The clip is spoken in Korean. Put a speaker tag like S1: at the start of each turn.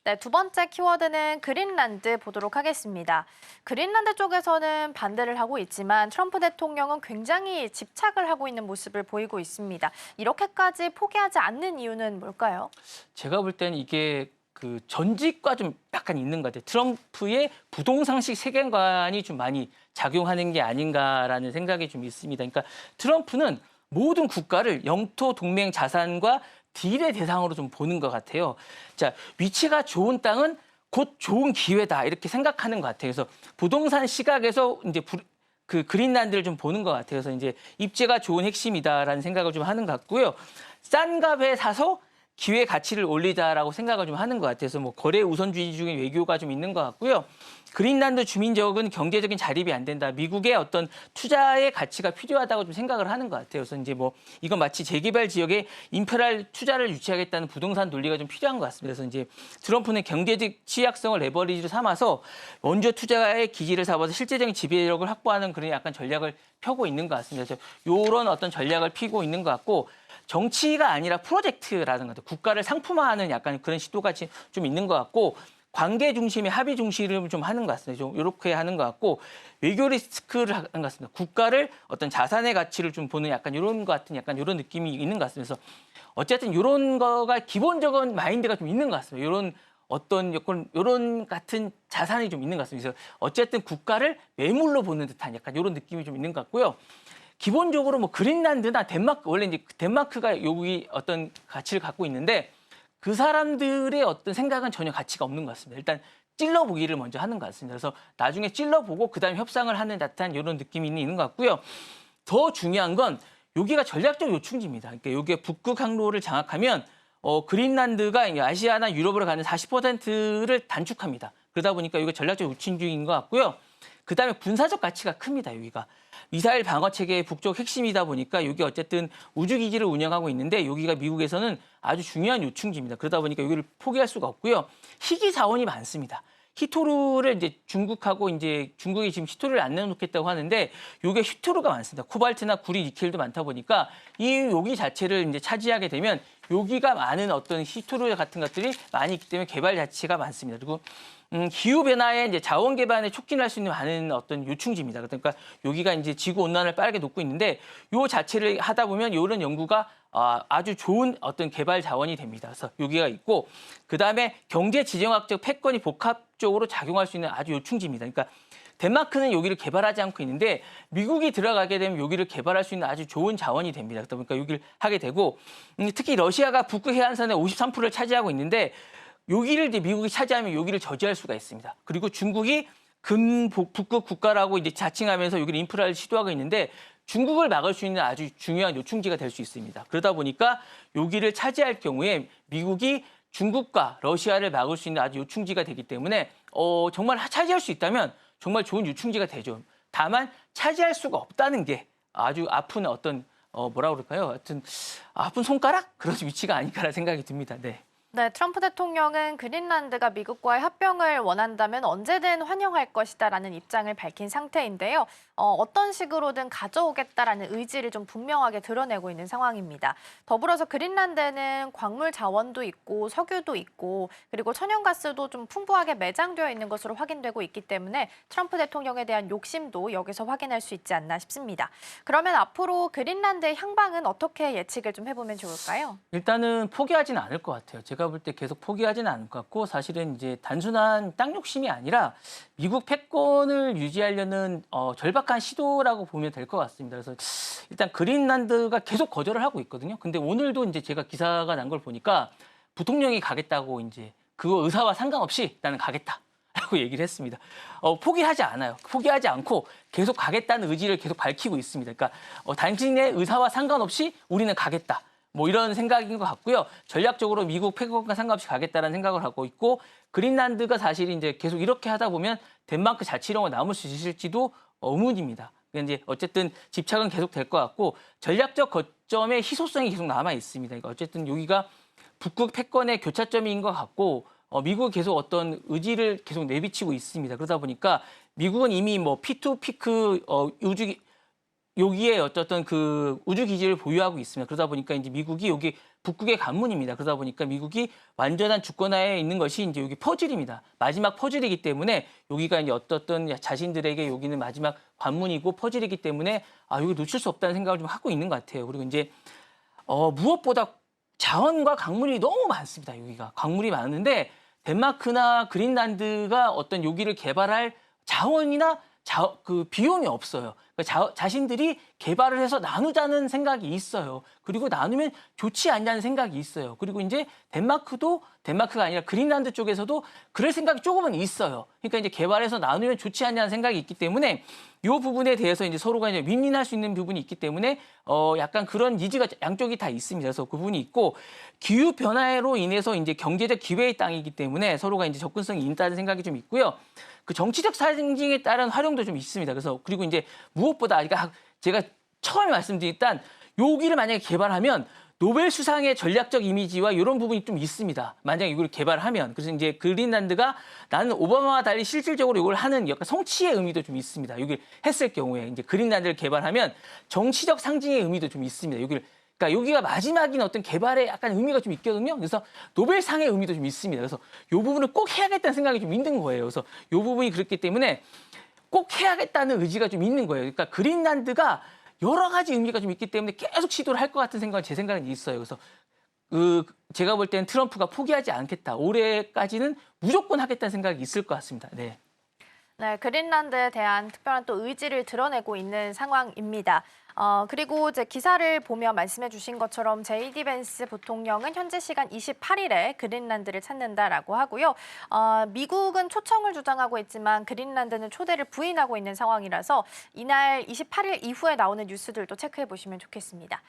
S1: 네, 두 번째 키워드는 그린란드 보도록 하겠습니다. 그린란드 쪽에서는 반대를 하고 있지만 트럼프 대통령은 굉장히 집착을 하고 있는 모습을 보이고 있습니다. 이렇게까지 포기하지 않는 이유는 뭘까요?
S2: 제가 볼 때는 이게 그 전직과 좀 약간 있는 것 같아요. 트럼프의 부동산식 세계관이 좀 많이 작용하는 게 아닌가라는 생각이 좀 있습니다. 그러니까 트럼프는 모든 국가를 영토 동맹 자산과 딜의 대상으로 좀 보는 것 같아요. 자, 위치가 좋은 땅은 곧 좋은 기회다 이렇게 생각하는 것 같아요. 그래서 부동산 시각에서 이제 그 그린란드를 좀 보는 것 같아요. 그래서 이제 입지가 좋은 핵심이다라는 생각을 좀 하는 것 같고요. 싼 값에 사서 기회 가치를 올리자라고 생각을 좀 하는 것 같아서 뭐 거래 우선주의 중에 외교가 좀 있는 것 같고요. 그린란드 주민족은 경제적인 자립이 안 된다. 미국의 어떤 투자의 가치가 필요하다고 좀 생각을 하는 것 같아요. 그래서 이제 뭐 이건 마치 재개발 지역에 인프라 투자를 유치하겠다는 부동산 논리가 좀 필요한 것 같습니다. 그래서 이제 트럼프는 경제적 취약성을 레버리지로 삼아서 먼저 투자의 기지를 잡아서 실제적인 지배력을 확보하는 그런 약간 전략을 펴고 있는 것 같습니다. 그래서 이런 어떤 전략을 피고 있는 것 같고 정치가 아니라 프로젝트라는 것 같아요. 국가를 상품화하는 약간 그런 시도가 좀 있는 것 같고 관계 중심의 합의 중심을 좀 하는 것 같습니다. 좀 이렇게 하는 것 같고 외교 리스크를 하는 것 같습니다. 국가를 어떤 자산의 가치를 좀 보는 약간 이런 것 같은 약간 이런 느낌이 있는 것 같습니다. 그래서 어쨌든 이런 거가 기본적인 마인드가 좀 있는 것 같습니다. 이런 어떤 이런 같은 자산이 좀 있는 것 같습니다. 그래서 어쨌든 국가를 매물로 보는 듯한 약간 이런 느낌이 좀 있는 것 같고요. 기본적으로 뭐 그린란드나 덴마크 원래 이제 덴마크가 여기 어떤 가치를 갖고 있는데 그 사람들의 어떤 생각은 전혀 가치가 없는 것 같습니다. 일단 찔러보기를 먼저 하는 것 같습니다. 그래서 나중에 찔러보고 그다음에 협상을 하는 듯한 이런 느낌이 있는 것 같고요. 더 중요한 건 여기가 전략적 요충지입니다. 그러니까 여기에 북극 항로를 장악하면 그린란드가 아시아나 유럽으로 가는 40%를 단축합니다. 그러다 보니까 이게 전략적 요충지인 것 같고요. 그다음에 군사적 가치가 큽니다. 여기가. 미사일 방어 체계의 북쪽 핵심이다 보니까 여기 어쨌든 우주 기지를 운영하고 있는데 여기가 미국에서는 아주 중요한 요충지입니다. 그러다 보니까 여기를 포기할 수가 없고요. 희귀 자원이 많습니다. 히토르를 이제 중국하고 이제 중국이 지금 히토르를 안 내놓겠다고 하는데 이게 히토르가 많습니다. 코발트나 구리, 니켈도 많다 보니까 이 여기 자체를 이제 차지하게 되면 여기가 많은 어떤 히토르 같은 것들이 많이 있기 때문에 개발 자체가 많습니다. 그리고 기후 변화에 이제 자원 개발에 촉진할 수 있는 많은 어떤 요충지입니다. 그러니까 여기가 이제 지구 온난화를 빠르게 높고 있는데 요 자체를 하다 보면 이런 연구가 아주 좋은 어떤 개발 자원이 됩니다. 그래서 여기가 있고 그다음에 경제 지정학적 패권이 복합적으로 작용할 수 있는 아주 요충지입니다. 그러니까 덴마크는 여기를 개발하지 않고 있는데 미국이 들어가게 되면 여기를 개발할 수 있는 아주 좋은 자원이 됩니다. 그러다 보니까 여기를 하게 되고 특히 러시아가 북극 해안선의 53%를 차지하고 있는데 여기를 이제 미국이 차지하면 여기를 저지할 수가 있습니다. 그리고 중국이 북극 국가라고 이제 자칭하면서 여기를 인프라를 시도하고 있는데 중국을 막을 수 있는 아주 중요한 요충지가 될 수 있습니다. 그러다 보니까 여기를 차지할 경우에 미국이 중국과 러시아를 막을 수 있는 아주 요충지가 되기 때문에 정말 차지할 수 있다면 정말 좋은 요충지가 되죠. 다만 차지할 수가 없다는 게 아주 아픈 어떤 뭐라 그럴까요? 하여튼 아픈 손가락 그런 위치가 아닐까라는 생각이 듭니다. 네.
S1: 네, 트럼프 대통령은 그린란드가 미국과의 합병을 원한다면 언제든 환영할 것이다라는 입장을 밝힌 상태인데요. 어떤 식으로든 가져오겠다라는 의지를 좀 분명하게 드러내고 있는 상황입니다. 더불어서 그린란드는 광물 자원도 있고 석유도 있고 그리고 천연가스도 좀 풍부하게 매장되어 있는 것으로 확인되고 있기 때문에 트럼프 대통령에 대한 욕심도 여기서 확인할 수 있지 않나 싶습니다. 그러면 앞으로 그린란드의 향방은 어떻게 예측을 좀 해보면 좋을까요?
S2: 일단은 포기하지는 않을 것 같아요. 제가 볼 때 계속 포기하지는 않을 것 같고 사실은 이제 단순한 땅 욕심이 아니라 미국 패권을 유지하려는 절박한 시도라고 보면 될 것 같습니다. 그래서 일단 그린란드가 계속 거절을 하고 있거든요. 근데 오늘도 이제 제가 기사가 난 걸 보니까 부통령이 가겠다고 이제 그거 의사와 상관없이 나는 가겠다. 라고 얘기를 했습니다. 포기하지 않아요. 포기하지 않고 계속 가겠다는 의지를 계속 밝히고 있습니다. 그러니까 당신의 의사와 상관없이 우리는 가겠다. 뭐 이런 생각인 것 같고요. 전략적으로 미국 패권과 상관없이 가겠다는 생각을 하고 있고 그린란드가 사실 이제 계속 이렇게 하다 보면 덴마크 자치령으로 남을 수 있을지도 의문입니다. 그러니까 이제 어쨌든 집착은 계속 될 것 같고 전략적 거점의 희소성이 계속 남아 있습니다. 그러니까 어쨌든 여기가 북극 패권의 교차점인 것 같고 미국은 계속 어떤 의지를 계속 내비치고 있습니다. 그러다 보니까 미국은 이미 뭐 P2 피크 우주 여기에 어쨌든 그 우주 기지를 보유하고 있습니다. 그러다 보니까 이제 미국이 여기 북극의 관문입니다. 그러다 보니까 미국이 완전한 주권하에 있는 것이 이제 여기 퍼즐입니다. 마지막 퍼즐이기 때문에 여기가 이제 어떤 자신들에게 여기는 마지막 관문이고 퍼즐이기 때문에 여기 놓칠 수 없다는 생각을 좀 하고 있는 것 같아요. 그리고 이제 무엇보다 자원과 광물이 너무 많습니다. 여기가 광물이 많은데 덴마크나 그린란드가 어떤 여기를 개발할 자원이나 그 비용이 없어요. 그러니까 자신들이 개발을 해서 나누자는 생각이 있어요. 그리고 나누면 좋지 않냐는 생각이 있어요. 그리고 이제 덴마크가 아니라 그린란드 쪽에서도 그럴 생각이 조금은 있어요. 그러니까 이제 개발해서 나누면 좋지 않냐는 생각이 있기 때문에 이 부분에 대해서 이제 서로가 이제 윈윈할 수 있는 부분이 있기 때문에 약간 그런 니즈가 양쪽이 다 있습니다. 그래서 그 부분이 있고 기후 변화로 인해서 이제 경제적 기회의 땅이기 때문에 서로가 이제 접근성이 있다는 생각이 좀 있고요. 그 정치적 상징에 따른 활용도 좀 있습니다. 그래서 그리고 이제 무엇보다 제가 처음에 말씀드렸던 여기를 만약에 개발하면 노벨 수상의 전략적 이미지와 이런 부분이 좀 있습니다. 만약에 이걸 개발하면. 그래서 이제 그린란드가 나는 오바마와 달리 실질적으로 이걸 하는 약간 성취의 의미도 좀 있습니다. 여기를 했을 경우에 이제 그린란드를 개발하면 정치적 상징의 의미도 좀 있습니다. 그러니까 여기가 마지막인 어떤 개발에 약간 의미가 좀 있거든요. 그래서 노벨상의 의미도 좀 있습니다. 그래서 이 부분을 꼭 해야겠다는 생각이 좀 있는 거예요. 그래서 이 부분이 그렇기 때문에 꼭 해야겠다는 의지가 좀 있는 거예요. 그러니까 그린란드가 여러 가지 의미가 좀 있기 때문에 계속 시도를 할 것 같은 생각은 제 생각은 있어요. 그래서 제가 볼 때는 트럼프가 포기하지 않겠다. 올해까지는 무조건 하겠다는 생각이 있을 것 같습니다. 네.
S1: 네, 그린란드에 대한 특별한 또 의지를 드러내고 있는 상황입니다. 그리고 이제 기사를 보며 말씀해 주신 것처럼 제이디 벤스 부통령은 현재 시간 28일에 그린란드를 찾는다라고 하고요. 미국은 초청을 주장하고 있지만 그린란드는 초대를 부인하고 있는 상황이라서 이날 28일 이후에 나오는 뉴스들도 체크해 보시면 좋겠습니다.